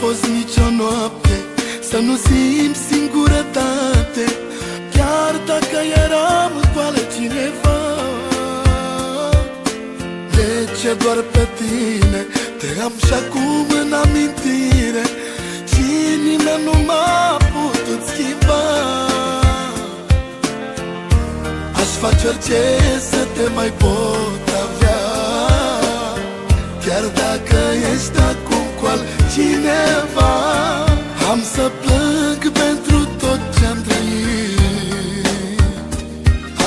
fost nicio noapte să nu simt singurătate, chiar dacă eram cu altcineva. De ce doar pe tine te am și acum în amintire și nimeni nu m-a putut schimba? Aș face orice să te mai pot avea, chiar dacă ești acum cu altcineva. Am să plâng pentru tot ce-am trăit,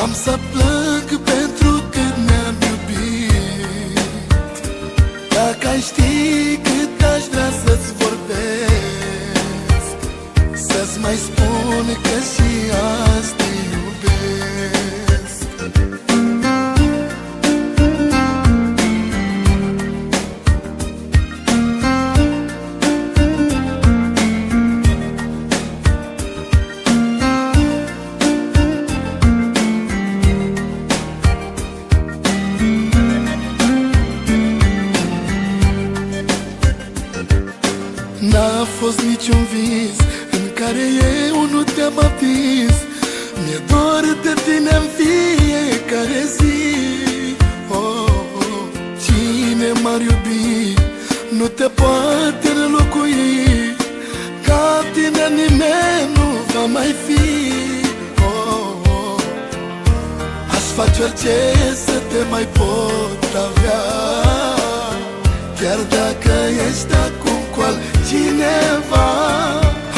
am să plâng pentru cât ne-am iubit. Dacă ai ști cât aș vrea să-ți vorbesc, să-ți mai spun că și azi te iubesc. N-a fost niciun vis în care eu nu te-am atins. Mi-e dor de tine în fiecare zi. Cine m-ar iubi nu te poate înlocui, ca tine nimeni nu va mai fi. Aș face orice să te mai pot avea, chiar dacă ești acum cu altcineva.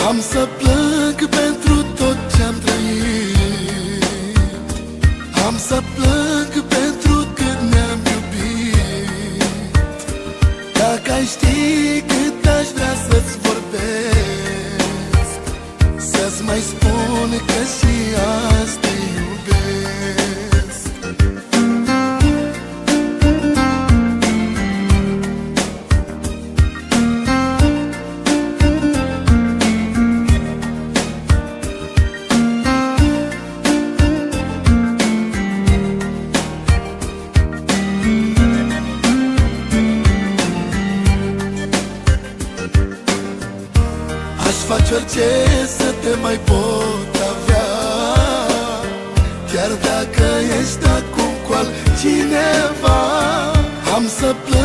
Am să plâng pentru tot ce-am trăit, am să plâng pentru cât ne-am iubit. Dacă ai ști cât aș vrea să-ți vorbesc, să-ți mai spun că și azi te iubesc. Aș face orice să te mai pot avea, chiar dacă ești acum cu altcineva. Am să plâng